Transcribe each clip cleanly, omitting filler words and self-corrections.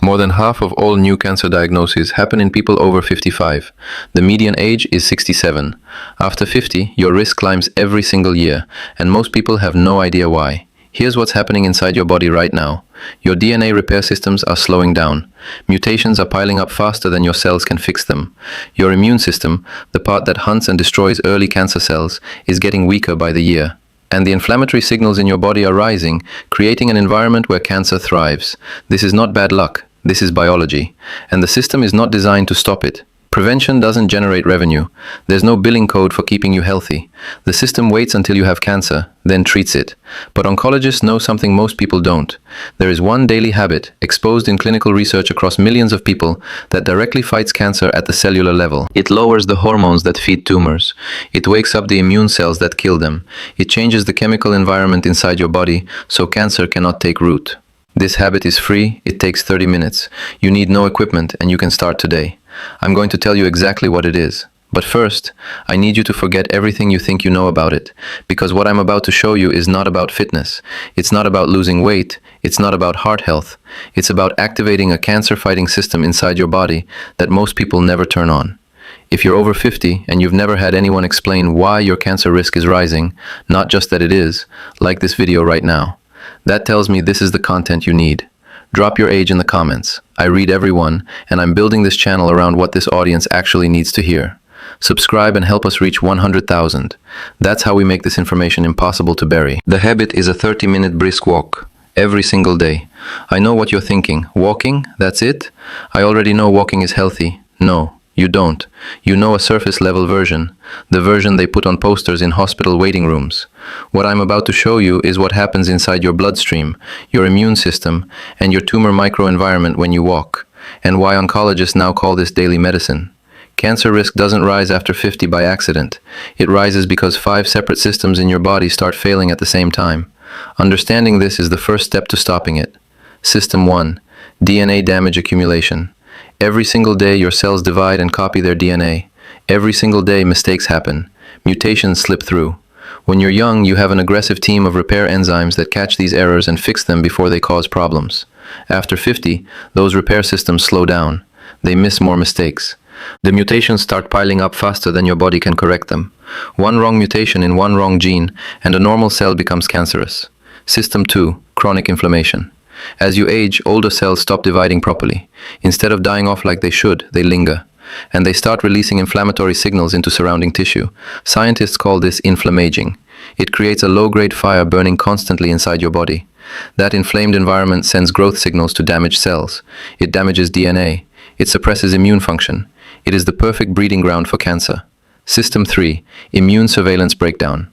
More than half of all new cancer diagnoses happen in people over 55. The median age is 67. After 50, your risk climbs every single year, and most people have no idea why. Here's what's happening inside your body right now. Your DNA repair systems are slowing down. Mutations are piling up faster than your cells can fix them. Your immune system, the part that hunts and destroys early cancer cells, is getting weaker by the year. And the inflammatory signals in your body are rising, creating an environment where cancer thrives. This is not bad luck. This is biology. And the system is not designed to stop it. Prevention doesn't generate revenue. There's no billing code for keeping you healthy. The system waits until you have cancer, then treats it. But oncologists know something most people don't. There is one daily habit, exposed in clinical research across millions of people, that directly fights cancer at the cellular level. It lowers the hormones that feed tumors. It wakes up the immune cells that kill them. It changes the chemical environment inside your body so cancer cannot take root. This habit is free, it takes 30 minutes. You need no equipment and you can start today. I'm going to tell you exactly what it is. But first, I need you to forget everything you think you know about it, because what I'm about to show you is not about fitness. It's not about losing weight. It's not about heart health. It's about activating a cancer-fighting system inside your body that most people never turn on. If you're over 50 and you've never had anyone explain why your cancer risk is rising, not just that it is, like this video right now, that tells me this is the content you need. Drop your age in the comments. I read everyone, and I'm building this channel around what this audience actually needs to hear. Subscribe and help us reach 100,000. That's how we make this information impossible to bury. The habit is a 30-minute brisk walk, every single day. I know what you're thinking. Walking? That's it? I already know walking is healthy. No. You don't. You know a surface-level version, the version they put on posters in hospital waiting rooms. What I'm about to show you is what happens inside your bloodstream, your immune system, and your tumor microenvironment when you walk, and why oncologists now call this daily medicine. Cancer risk doesn't rise after 50 by accident. It rises because 5 separate systems in your body start failing at the same time. Understanding this is the first step to stopping it. System 1. DNA damage accumulation. Every single day your cells divide and copy their DNA. Every single day mistakes happen. Mutations slip through. When you're young, you have an aggressive team of repair enzymes that catch these errors and fix them before they cause problems. After 50, those repair systems slow down. They miss more mistakes. The mutations start piling up faster than your body can correct them. One wrong mutation in one wrong gene, and a normal cell becomes cancerous. System 2. Chronic inflammation. As you age, older cells stop dividing properly. Instead of dying off like they should, they linger. And they start releasing inflammatory signals into surrounding tissue. Scientists call this inflammaging. It creates a low-grade fire burning constantly inside your body. That inflamed environment sends growth signals to damaged cells. It damages DNA. It suppresses immune function. It is the perfect breeding ground for cancer. System 3. Immune surveillance breakdown.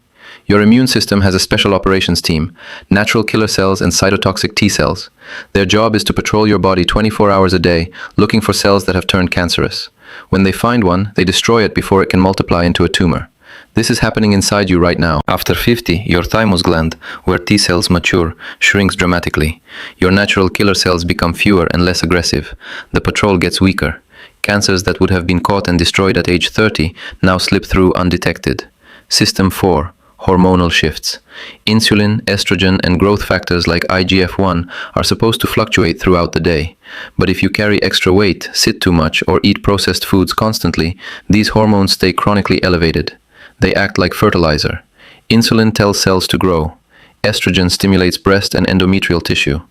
Your immune system has a special operations team, natural killer cells and cytotoxic T cells. Their job is to patrol your body 24 hours a day, looking for cells that have turned cancerous. When they find one, they destroy it before it can multiply into a tumor. This is happening inside you right now. After 50, your thymus gland, where T cells mature, shrinks dramatically. Your natural killer cells become fewer and less aggressive. The patrol gets weaker. Cancers that would have been caught and destroyed at age 30 now slip through undetected. System 4. Hormonal shifts. Insulin, estrogen, and growth factors like IGF-1 are supposed to fluctuate throughout the day. But if you carry extra weight, sit too much, or eat processed foods constantly, these hormones stay chronically elevated. They act like fertilizer. Insulin tells cells to grow. Estrogen stimulates breast and endometrial tissue.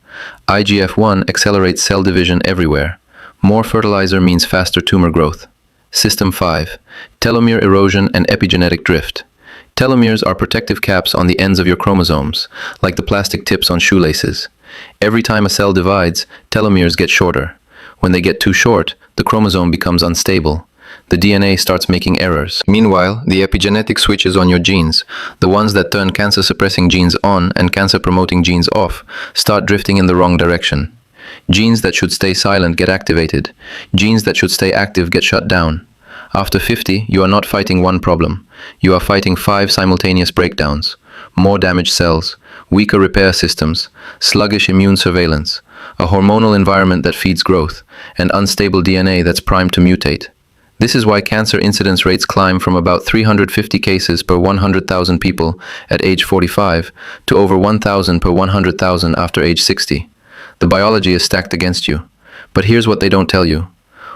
IGF-1 accelerates cell division everywhere. More fertilizer means faster tumor growth. System 5. Telomere erosion and epigenetic drift. Telomeres are protective caps on the ends of your chromosomes, like the plastic tips on shoelaces. Every time a cell divides, telomeres get shorter. When they get too short, the chromosome becomes unstable. The DNA starts making errors. Meanwhile, the epigenetic switches on your genes, the ones that turn cancer-suppressing genes on and cancer-promoting genes off, start drifting in the wrong direction. Genes that should stay silent get activated. Genes that should stay active get shut down. After 50, you are not fighting one problem. You are fighting 5 simultaneous breakdowns. More damaged cells, weaker repair systems, sluggish immune surveillance, a hormonal environment that feeds growth, and unstable DNA that's primed to mutate. This is why cancer incidence rates climb from about 350 cases per 100,000 people at age 45 to over 1,000 per 100,000 after age 60. The biology is stacked against you. But here's what they don't tell you.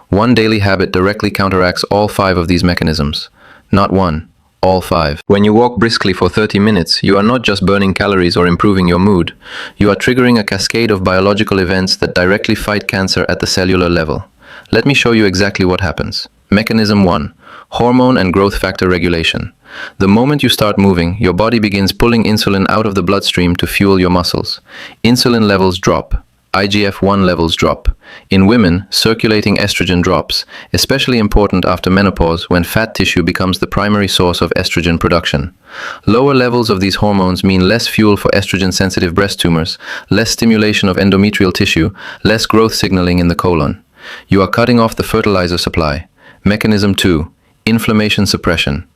One daily habit directly counteracts all 5 of these mechanisms. Not one, all 5. When you walk briskly for 30 minutes, you are not just burning calories or improving your mood. You are triggering a cascade of biological events that directly fight cancer at the cellular level. Let me show you exactly what happens. Mechanism 1. Hormone and growth factor regulation. The moment you start moving, your body begins pulling insulin out of the bloodstream to fuel your muscles. Insulin levels drop. IGF-1 levels drop. In women, circulating estrogen drops, especially important after menopause when fat tissue becomes the primary source of estrogen production. Lower levels of these hormones mean less fuel for estrogen-sensitive breast tumors, less stimulation of endometrial tissue, less growth signaling in the colon. You are cutting off the fertilizer supply. Mechanism 2. Inflammation suppression.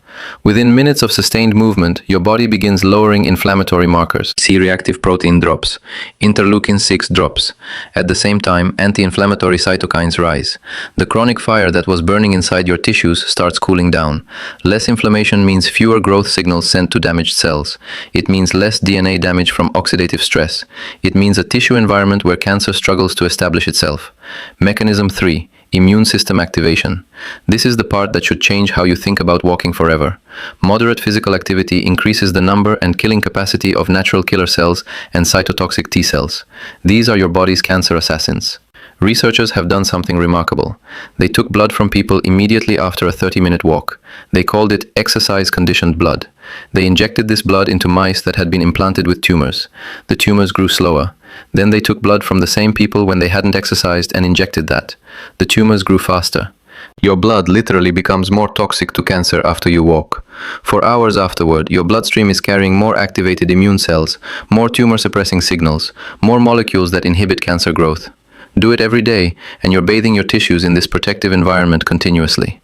Within minutes of sustained movement, your body begins lowering inflammatory markers. C-reactive protein drops. Interleukin-6 drops. At the same time, anti-inflammatory cytokines rise. The chronic fire that was burning inside your tissues starts cooling down. Less inflammation means fewer growth signals sent to damaged cells. It means less DNA damage from oxidative stress. It means a tissue environment where cancer struggles to establish itself. Mechanism 3. Immune system activation. This is the part that should change how you think about walking forever. Moderate physical activity increases the number and killing capacity of natural killer cells and cytotoxic T cells. These are your body's cancer assassins. Researchers have done something remarkable. They took blood from people immediately after a 30-minute walk. They called it exercise-conditioned blood. They injected this blood into mice that had been implanted with tumors. The tumors grew slower. Then they took blood from the same people when they hadn't exercised and injected that. The tumors grew faster. Your blood literally becomes more toxic to cancer after you walk. For hours afterward, your bloodstream is carrying more activated immune cells, more tumor-suppressing signals, more molecules that inhibit cancer growth. Do it every day, and you're bathing your tissues in this protective environment continuously.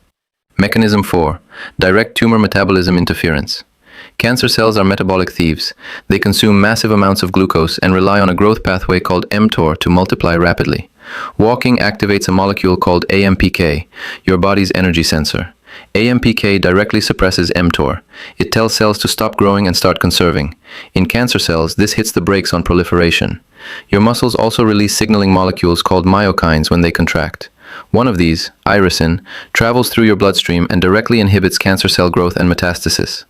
Mechanism 4. Direct tumor metabolism interference. Cancer cells are metabolic thieves. They consume massive amounts of glucose and rely on a growth pathway called mTOR to multiply rapidly. Walking activates a molecule called AMPK, your body's energy sensor. AMPK directly suppresses mTOR. It tells cells to stop growing and start conserving. In cancer cells, this hits the brakes on proliferation. Your muscles also release signaling molecules called myokines when they contract. One of these, irisin, travels through your bloodstream and directly inhibits cancer cell growth and metastasis.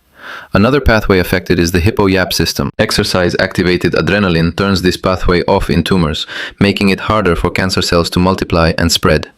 Another pathway affected is the hippo-YAP system. Exercise-activated adrenaline turns this pathway off in tumors, making it harder for cancer cells to multiply and spread.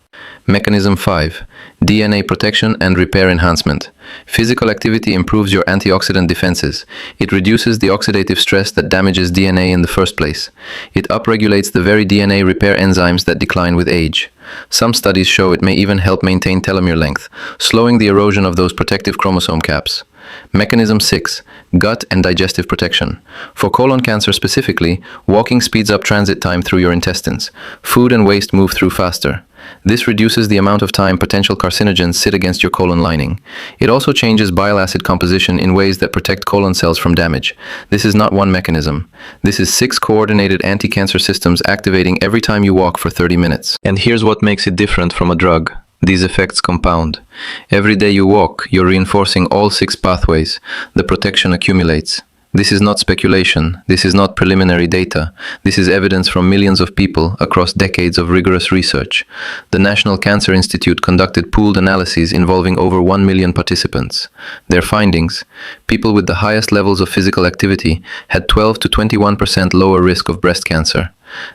Mechanism 5. DNA protection and repair enhancement. Physical activity improves your antioxidant defenses. It reduces the oxidative stress that damages DNA in the first place. It upregulates the very DNA repair enzymes that decline with age. Some studies show it may even help maintain telomere length, slowing the erosion of those protective chromosome caps. Mechanism 6. Gut and digestive protection. For colon cancer specifically, walking speeds up transit time through your intestines. Food and waste move through faster. This reduces the amount of time potential carcinogens sit against your colon lining. It also changes bile acid composition in ways that protect colon cells from damage. This is not one mechanism. This is 6 coordinated anti-cancer systems activating every time you walk for 30 minutes. And here's what makes it different from a drug. These effects compound. Every day you walk, you're reinforcing all 6 pathways. The protection accumulates. This is not speculation. This is not preliminary data. This is evidence from millions of people across decades of rigorous research. The National Cancer Institute conducted pooled analyses involving over 1 million participants. Their findings: people with the highest levels of physical activity had 12 to 21% lower risk of breast cancer,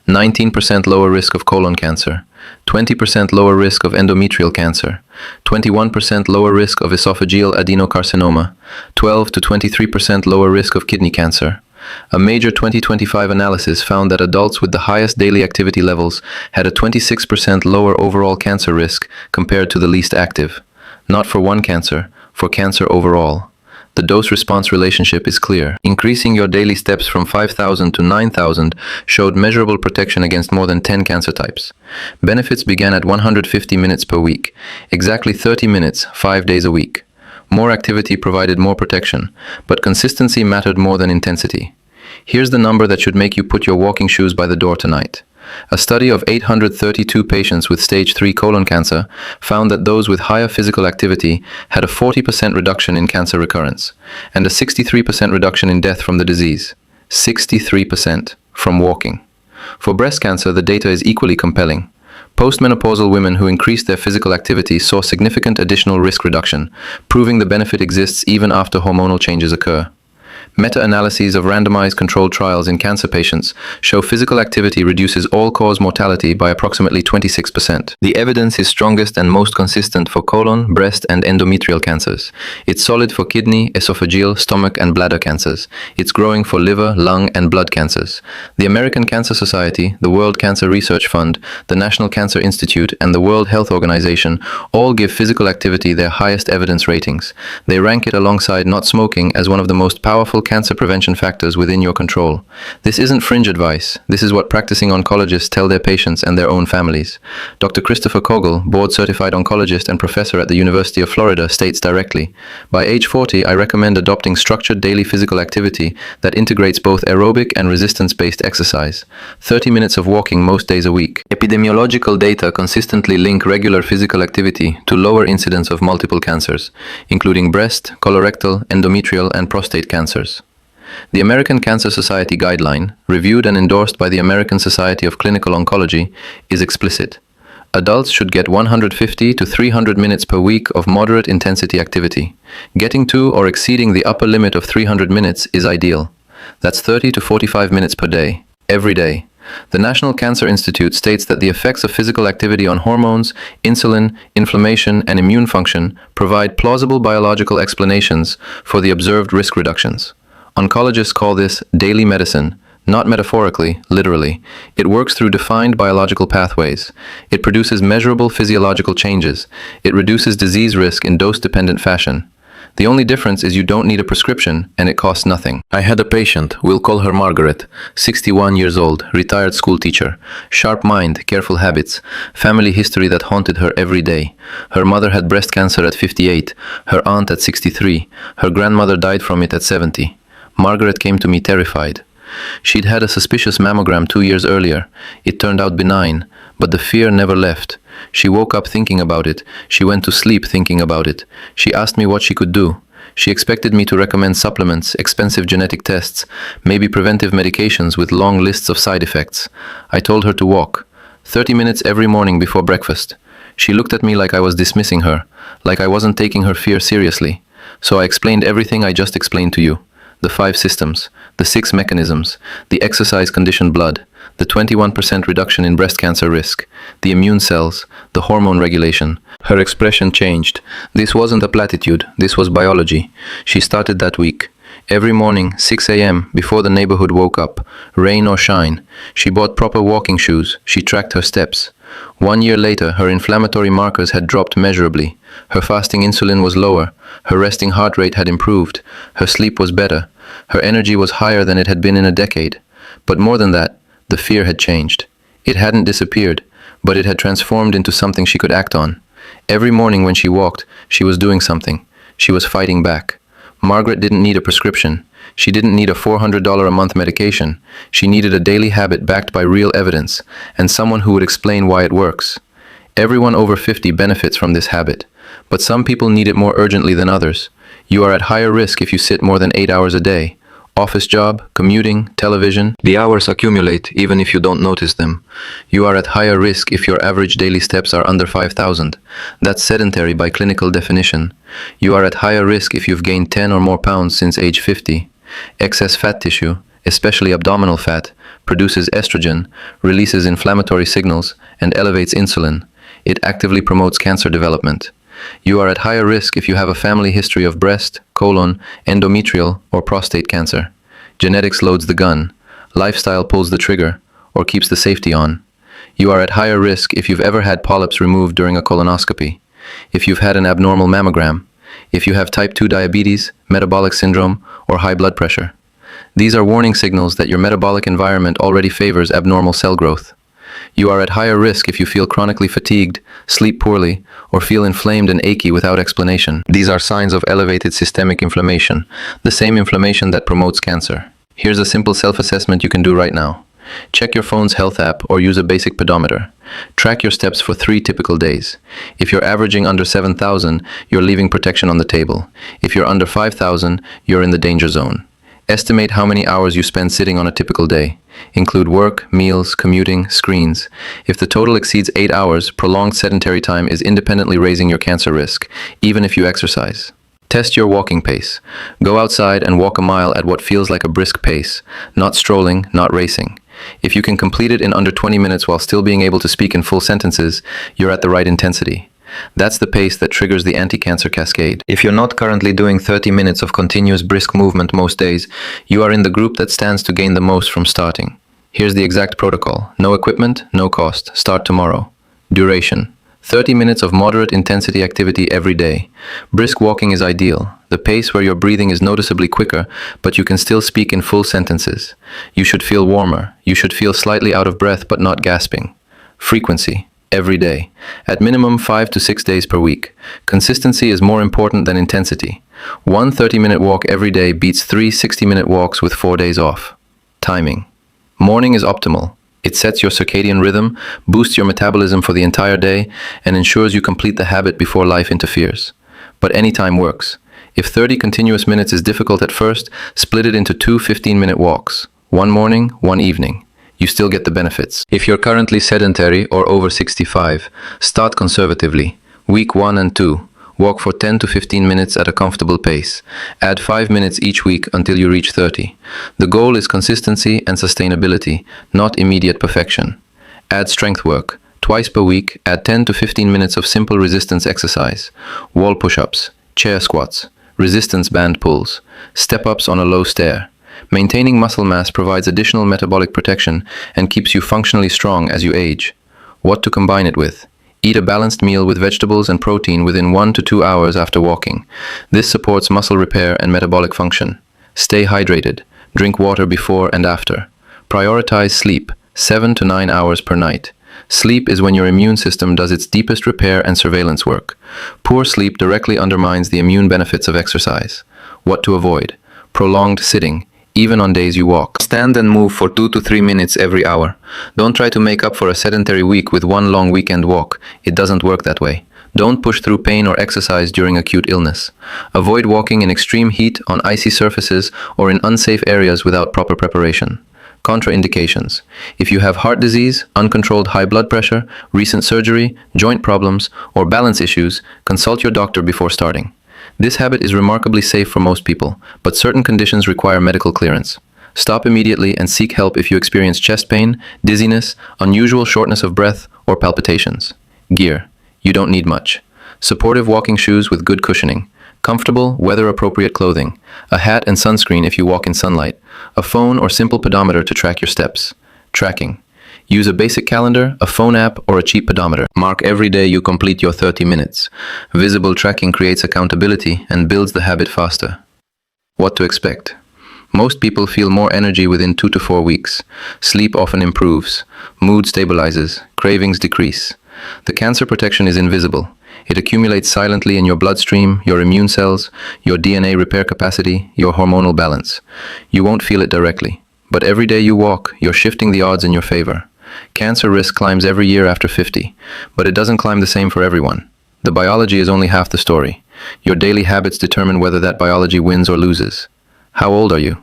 19% lower risk of colon cancer, 20% lower risk of endometrial cancer, 21% lower risk of esophageal adenocarcinoma, 12 to 23% lower risk of kidney cancer. A major 2025 analysis found that adults with the highest daily activity levels had a 26% lower overall cancer risk compared to the least active. Not for one cancer, for cancer overall. The dose-response relationship is clear. Increasing your daily steps from 5,000 to 9,000 showed measurable protection against more than 10 cancer types. Benefits began at 150 minutes per week, exactly 30 minutes, 5 days a week. More activity provided more protection, but consistency mattered more than intensity. Here's the number that should make you put your walking shoes by the door tonight. A study of 832 patients with stage 3 colon cancer found that those with higher physical activity had a 40% reduction in cancer recurrence and a 63% reduction in death from the disease. 63% from walking. For breast cancer, the data is equally compelling. Postmenopausal women who increased their physical activity saw significant additional risk reduction, proving the benefit exists even after hormonal changes occur. Meta-analyses of randomized controlled trials in cancer patients show physical activity reduces all-cause mortality by approximately 26%. The evidence is strongest and most consistent for colon, breast, and endometrial cancers. It's solid for kidney, esophageal, stomach, and bladder cancers. It's growing for liver, lung, and blood cancers. The American Cancer Society, the World Cancer Research Fund, the National Cancer Institute, and the World Health Organization all give physical activity their highest evidence ratings. They rank it alongside not smoking as one of the most powerful cancer prevention factors within your control. This isn't fringe advice. This is what practicing oncologists tell their patients and their own families. Dr. Christopher Kogel, board-certified oncologist and professor at the University of Florida, states directly, "By age 40, I recommend adopting structured daily physical activity that integrates both aerobic and resistance-based exercise. 30 minutes of walking most days a week." Epidemiological data consistently link regular physical activity to lower incidence of multiple cancers, including breast, colorectal, endometrial, and prostate cancers. The American Cancer Society guideline, reviewed and endorsed by the American Society of Clinical Oncology, is explicit. Adults should get 150 to 300 minutes per week of moderate intensity activity. Getting to or exceeding the upper limit of 300 minutes is ideal. That's 30 to 45 minutes per day, every day. The National Cancer Institute states that the effects of physical activity on hormones, insulin, inflammation, and immune function provide plausible biological explanations for the observed risk reductions. Oncologists call this daily medicine, not metaphorically, literally. It works through defined biological pathways. It produces measurable physiological changes. It reduces disease risk in dose-dependent fashion. The only difference is you don't need a prescription, and it costs nothing. I had a patient, we'll call her Margaret, 61 years old, retired school teacher, sharp mind, careful habits, family history that haunted her every day. Her mother had breast cancer at 58, her aunt at 63, her grandmother died from it at 70. Margaret came to me terrified. She'd had a suspicious mammogram 2 years earlier. It turned out benign, but the fear never left. She woke up thinking about it. She went to sleep thinking about it. She asked me what she could do. She expected me to recommend supplements, expensive genetic tests, maybe preventive medications with long lists of side effects. I told her to walk. 30 minutes every morning before breakfast. She looked at me like I was dismissing her, like I wasn't taking her fear seriously. So I explained everything I just explained to you. The 5 systems, the 6 mechanisms, the exercise-conditioned blood, the 21% reduction in breast cancer risk, the immune cells, the hormone regulation. Her expression changed. This wasn't a platitude, this was biology. She started that week. Every morning, 6 a.m., before the neighborhood woke up, rain or shine, she bought proper walking shoes, she tracked her steps. 1 year later, her inflammatory markers had dropped measurably. Her fasting insulin was lower. Her resting heart rate had improved. Her sleep was better. Her energy was higher than it had been in a decade. But more than that, the fear had changed. It hadn't disappeared, but it had transformed into something she could act on. Every morning when she walked, she was doing something. She was fighting back. Margaret didn't need a prescription. She didn't need a $400 a month medication. She needed a daily habit backed by real evidence, and someone who would explain why it works. Everyone over 50 benefits from this habit, but some people need it more urgently than others. You are at higher risk if you sit more than 8 hours a day. Office job, commuting, television. The hours accumulate even if you don't notice them. You are at higher risk if your average daily steps are under 5,000. That's sedentary by clinical definition. You are at higher risk if you've gained 10 or more pounds since age 50. Excess fat tissue, especially abdominal fat, produces estrogen, releases inflammatory signals, and elevates insulin. It actively promotes cancer development. You are at higher risk if you have a family history of breast, colon, endometrial, or prostate cancer. Genetics loads the gun. Lifestyle pulls the trigger, or keeps the safety on. You are at higher risk if you've ever had polyps removed during a colonoscopy. If you've had an abnormal mammogram. If you have type 2 diabetes, metabolic syndrome, or high blood pressure. These are warning signals that your metabolic environment already favors abnormal cell growth. You are at higher risk if you feel chronically fatigued, sleep poorly, or feel inflamed and achy without explanation. These are signs of elevated systemic inflammation, the same inflammation that promotes cancer. Here's a simple self-assessment you can do right now. Check your phone's health app or use a basic pedometer. Track your steps for 3 typical days. If you're averaging under 7,000, you're leaving protection on the table. If you're under 5,000, you're in the danger zone. Estimate how many hours you spend sitting on a typical day. Include work, meals, commuting, screens. If the total exceeds 8 hours, prolonged sedentary time is independently raising your cancer risk, even if you exercise. Test your walking pace. Go outside and walk a mile at what feels like a brisk pace, not strolling, not racing. If you can complete it in under 20 minutes while still being able to speak in full sentences, you're at the right intensity. That's the pace that triggers the anti-cancer cascade. If you're not currently doing 30 minutes of continuous brisk movement most days, you are in the group that stands to gain the most from starting. Here's the exact protocol. No equipment, no cost. Start tomorrow. Duration: 30 minutes of moderate intensity activity every day. Brisk walking is ideal. The pace where your breathing is noticeably quicker, but you can still speak in full sentences. You should feel warmer. You should feel slightly out of breath but not gasping. Frequency: every day. At minimum 5 to 6 days per week. Consistency is more important than intensity. One 30-minute walk every day beats 3 60-minute walks with 4 days off. Timing: morning is optimal. It sets your circadian rhythm, boosts your metabolism for the entire day, and ensures you complete the habit before life interferes. But any time works. If 30 continuous minutes is difficult at first, split it into 2 15-minute walks. One morning, one evening. You still get the benefits. If you're currently sedentary or over 65, start conservatively. Week 1 and 2. Walk for 10 to 15 minutes at a comfortable pace. Add 5 minutes each week until you reach 30. The goal is consistency and sustainability, not immediate perfection. Add strength work. Twice per week, add 10 to 15 minutes of simple resistance exercise. Wall push-ups, chair squats, resistance band pulls, step-ups on a low stair. Maintaining muscle mass provides additional metabolic protection and keeps you functionally strong as you age. What to combine it with? Eat a balanced meal with vegetables and protein within 1 to 2 hours after walking. This supports muscle repair and metabolic function. Stay hydrated. Drink water before and after. Prioritize sleep, 7 to 9 hours per night. Sleep is when your immune system does its deepest repair and surveillance work. Poor sleep directly undermines the immune benefits of exercise. What to avoid? Prolonged sitting, even on days you walk. Stand and move for 2 to 3 minutes every hour. Don't try to make up for a sedentary week with one long weekend walk. It doesn't work that way. Don't push through pain or exercise during acute illness. Avoid walking in extreme heat, on icy surfaces, or in unsafe areas without proper preparation. Contraindications: if you have heart disease, uncontrolled high blood pressure, recent surgery, joint problems, or balance issues, consult your doctor before starting. This habit is remarkably safe for most people, but certain conditions require medical clearance. Stop immediately and seek help if you experience chest pain, dizziness, unusual shortness of breath, or palpitations. Gear: you don't need much. Supportive walking shoes with good cushioning. Comfortable, weather-appropriate clothing. A hat and sunscreen if you walk in sunlight. A phone or simple pedometer to track your steps. Tracking: use a basic calendar, a phone app, or a cheap pedometer. Mark every day you complete your 30 minutes. Visible tracking creates accountability and builds the habit faster. What to expect? Most people feel more energy within 2 to 4 weeks. Sleep often improves. Mood stabilizes. Cravings decrease. The cancer protection is invisible. It accumulates silently in your bloodstream, your immune cells, your DNA repair capacity, your hormonal balance. You won't feel it directly, but every day you walk, you're shifting the odds in your favor. Cancer risk climbs every year after 50, but it doesn't climb the same for everyone. The biology is only half the story. Your daily habits determine whether that biology wins or loses. How old are you?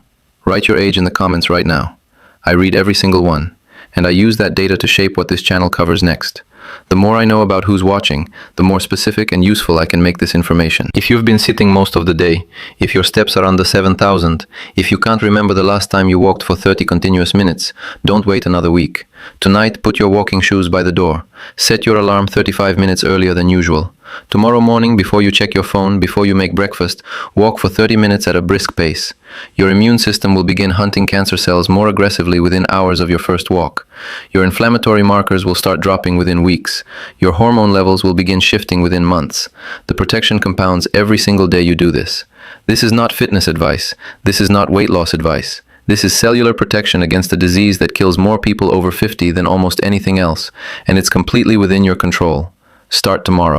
Write your age in the comments right now. I read every single one, and I use that data to shape what this channel covers next. The more I know about who's watching, the more specific and useful I can make this information. If you've been sitting most of the day, if your steps are under 7,000, if you can't remember the last time you walked for 30 continuous minutes, don't wait another week. Tonight, put your walking shoes by the door. Set your alarm 35 minutes earlier than usual. Tomorrow morning, before you check your phone, before you make breakfast, walk for 30 minutes at a brisk pace. Your immune system will begin hunting cancer cells more aggressively within hours of your first walk. Your inflammatory markers will start dropping within weeks. Your hormone levels will begin shifting within months. The protection compounds every single day you do this. This is not fitness advice. This is not weight loss advice. This is cellular protection against a disease that kills more people over 50 than almost anything else, and it's completely within your control. Start tomorrow.